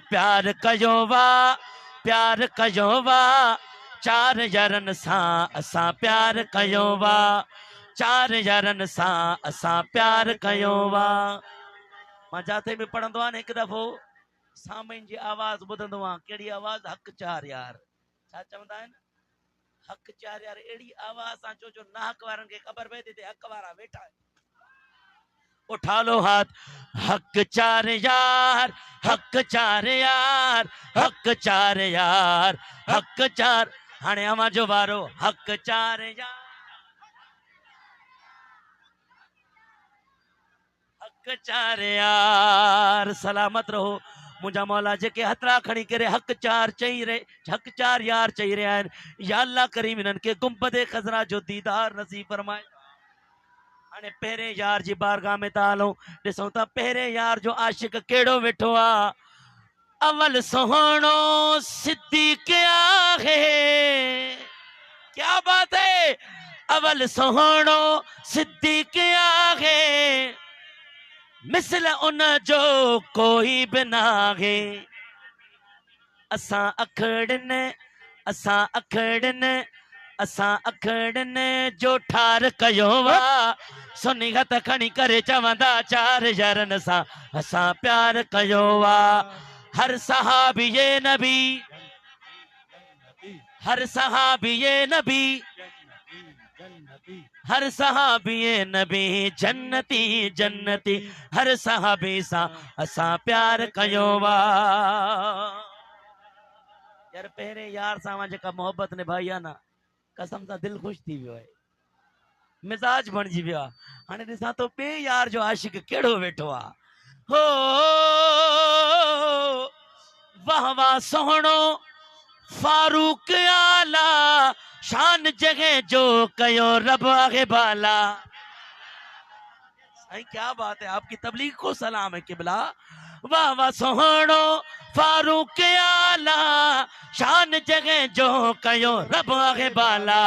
प्यार कयो वा प्यार कयो वा चार यारन सां असां प्यार कयो वा चार यारन सां असां प्यार कयो वा। मां जाते में पढ़ंदो आहियां हिकु दफ़ो सामईन जी आवाज़ ॿुधंदो आहियां। कहिड़ी आवाज़? हक़ चार यार। छा चवंदा आहिनि? हक़ चार यार। अहिड़ी आवाज़ सां छो जो ना हक़ वारनि खे ख़बर पए थी हक़ वारा वेठा आहिनि। उठा लो हाथ। हक़ चार यार हक़ चार यार हक़ चार यार हक़ चार। हाणे अवां जो वारो। हक़ चार यार हक़ चार यार। सलामत रहो मुंहिंजा मौला जेके हथड़ा खणी करे हक़ चार चई रहे हक़ चार यार चई रहिया आहिनि। या अल्लाह करीम इन्हनि खे गुंबदे खज़रा जो दीदार नसीब फरमाए। हाणे पहिरें यार जी बारगाह में था हलूं। ॾिसूं था पहिरें यार जो आशिक कहिड़ो वेठो आहे। अवल सुहिणो सिद्दीक़ आहे। क्या बात है। अवल सुहिणो सिद्दीक़ आहे मिसल उन जो कोई बि नाहे। असां अखड़नि असां अखड़नि जो ठार कयो वा सुनी हथ खणी करे चवंदा चार यारनि सां असां प्यार कयो वा। हर सहाबिये नबी हर सहाबिये नबी हर सहाबिये नबी जन्नती जन्नती हर सहाबी सां असां प्यार कयो वा। यार पहिरें यार सां जेका मोहब्बत निभाई आहे न कसम सां दिल ख़ुशि थी वियो आहे। मिजाज बणिजी वियो आहे। हाणे ॾिसां थो ॿिए यार जो आशिक कहिड़ो वेठो आहे। हो वाह वाह सुहिणो फारूक आला शान जगह जो कयो रब आगे बाला। क्या बात है। आपकी तबलीग को सलाम है किबला। वाह वाह सुहिणो फारूक आला शान जगह जो कयो रब आगे बाला।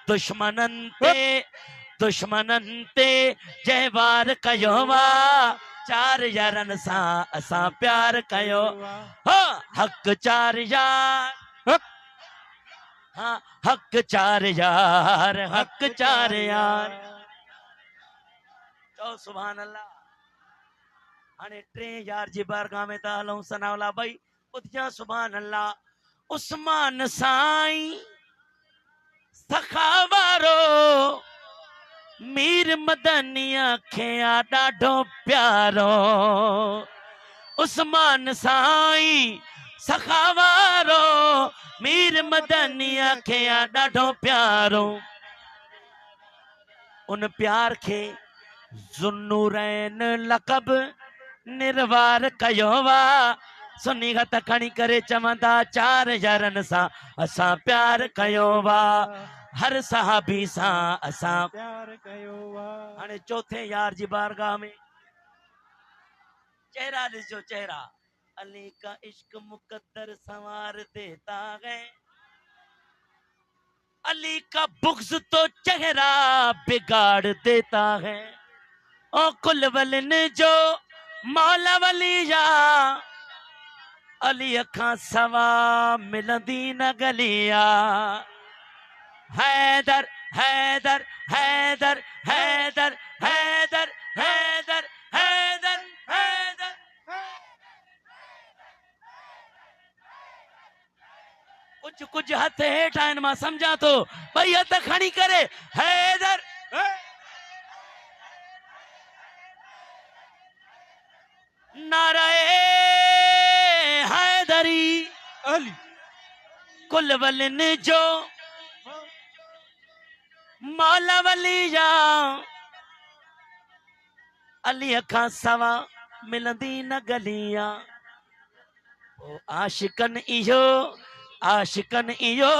दुश्मनन ते जहवार कयो वा चार यारन सां असां प्यार कयो। हक़ चार यार हाँ हक़ चार यार हक़ चार यार। चओ सुभान अल्लाह। हाणे टे यार जी बारगाह में था हलूं। सनाउल्लाह भाई ॿुधिजां सुभान अल्लाह। उस्मान साईं सखावारो मीर मदनिया खे आ ॾाढो प्यारो। उस्मान साईं सखावारो मीर मदनिया खे आ ॾाढो प्यारो। उन प्यार खे ज़ुन्नूरैन लक़ब निर्वार कयो वा सुनी हथ खणी करे चवंदा चार यारनि सां असां प्यार कयो वा। हर सहाबी सां असां प्यार कयो वा। हाणे चौथे यार जी बारगाह में चेहरा ॾिसो चेहरा। अली का इश्क मुकद्दर संवार देता है अली का बुग़्ज़ तो चेहरा बिगाड़ देता है। ओ कुल वलन जो मौला वलिया अली खां सवा मिलंदी न गलिया। हैदर हैदर हैदर हैदर हैदर हैदर हैदर हैदर। कुछ कुछ हथ हेठ आहिनि मां सम्झां थो। ॿई हथ खणी करे हैदर नाराए हैदरी अली कुल वलन जो मौला वलिया अली खां सवा मिलंदी न गलिया। ओ आशिकन इहो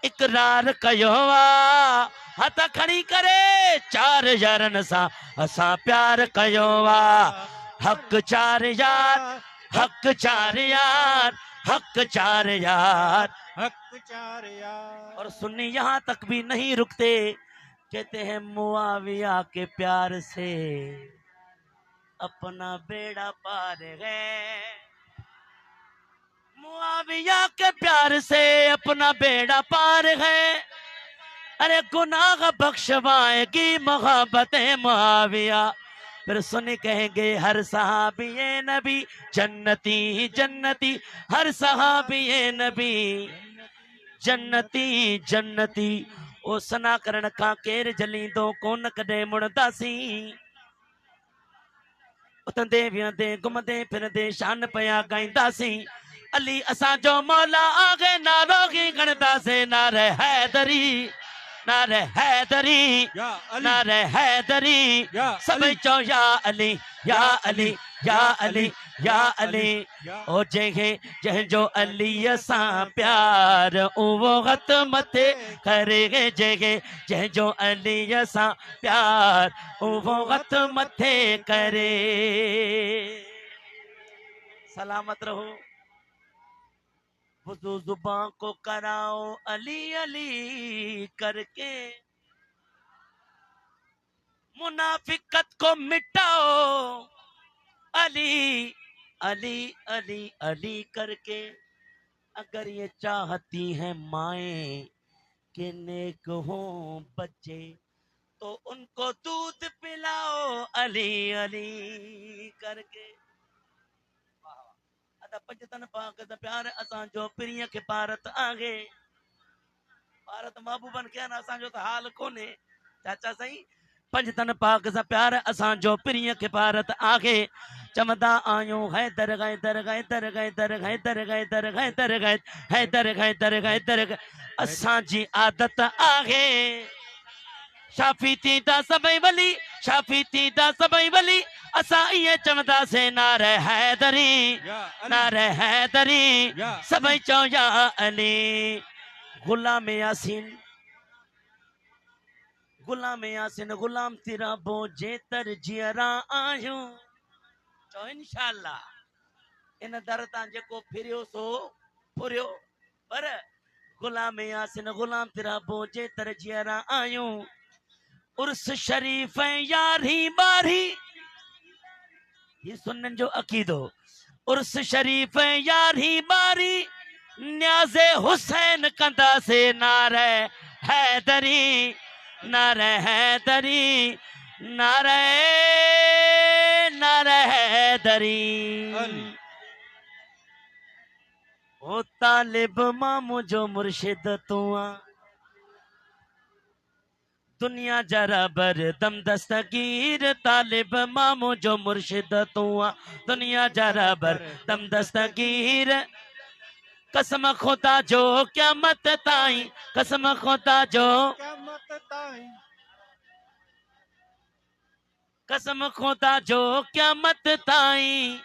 इकरार कयो वा हथ खणी करे चार यारनि सां असां प्यार कयो वा। हक़ चार यार हक़ चार यार हक़ चार यार हक़ चार यार। और सुन्नी यहाँ तक भी नहीं रुकते कहते हैं मुआविया के प्यार से अपना बेड़ा पार है। मुआविया के प्यार से अपना बेड़ा पार है, अरे गुनाह बख्शवाएगी मोहब्बत मुआविया। फिर सुन कहेंगे हर सहाबी ये नबी जन्नती जन्नती, हर सहाबी ये नबी जन्नती जन्नती। ओ सना करण खां केर जलींदो कोन कॾहिं मुड़दासी, उतंदे विहंदे घुमंदे फिरंदे शान पिया गाईंदासीं। अली असांजो मौला आगे नारो की गणदासीं, नारे हैदरी नारे हैदरी नारे हैदरी। सभई चओ या अली या अली या अली या अली। ओ जंहिंजो अलीअ सां प्यार उहो हथ मथे करे, जंहिंजो अलीअ सां प्यार उहो हथ मथे करे। सलामत रहो। वुज़ू जुबान को कराओ अली अली करके, मुनाफिकत को मिटाओ अली अली अली अली करके। अगर ये चाहती हैं माएं कि नेक हों बच्चे, तो उनको दूध पिलाओ अली अली करके। पंजतन पाक दा प्यार असांजो पिरीअ खे भारत आहे, भारत महबूबन खे न असांजो त हाल कोन्हे चाचा साईं। पंजतन पाक दा प्यार असांजो पिरीअ खे भारत आहे। चवंदा आहियूं हैदर हैदर हैदर हैदर हैदर हैदर हैदर हैदर हैदर हैदर। असांजी आदत आहे शाफी थींदा सभई वली, शाफी थींदा सभई वली। असां इहे चवंदासीं नारे हैदरी नारे हैदरी। सभई चओ या अली। गुलाम यासीन गुलाम यासीन गुलाम तेरा बो जेतर जियरा आहियूं। चओ इंशाअल्लाह इन दर तां जेको फिरियो सो फुरियो, पर गुलाम यासीन गुलाम तेरा बो जेतर जियरा आहियूं। उर्स शरीफ यारी बारी, ये सुन्नन जो अकीदो। उर्स शरीफ यारी बारी, न्याज़े हुसैन कंदा से नारे हैदरी नारे हैदरी नारे नारे हैदरी। ओ तालिब मामू जो मुर्शिद तू आ, दुनिया जरा बर दम दस्तगीर। तालिब मामू जो मुर्शिद तू आ, दुनिया जरा बर दम दस्तगीर। कसम खुदा जो क़यामत ताईं, कसम खुदा जो कसम खुदा जो क़यामत ताईं।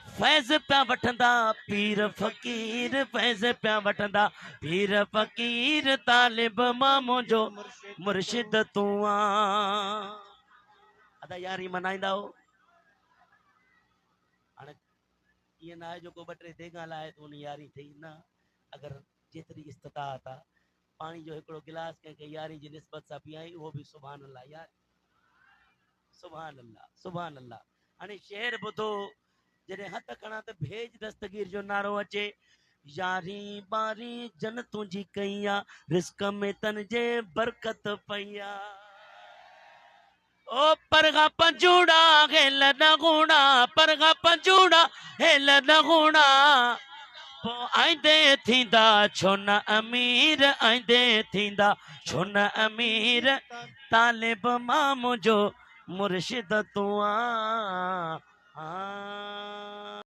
फैज़ पिया वठंदा पीर फ़कीर, फैज़ पिया वठंदा पीर फ़कीर। तालिब मामू जो मुर्शिद तू आ। अदा यारी मनाईंदा हो। हाणे ये ना है जो को बटरे देगा लाए तो उन यारी थी ना। अगर जेतरी इस्तिताअत आ पानी जो एकड़ो गिलास के यारी जी निस्बत सा पियाई, वो भी सुभान अल्लाह यार, सुभान अल्लाह सुभान अल्लाह। हाणे शेर बुधो जॾहिं हथ खणा त भेज दस्तगीर जो नारो अचे। यारी बारी जन तुंहिंजी कई आ, रिस्क में तन जे बरकत पई आ। ओ परगा पंजूड़ा हेल न गुणा, परगा पंजूड़ा हेल न गुणा। पो आईंदे थींदा छो न अमीर, आईंदे थींदा छो न अमीर। तालिब मामू जो मुर्शिद तू आ।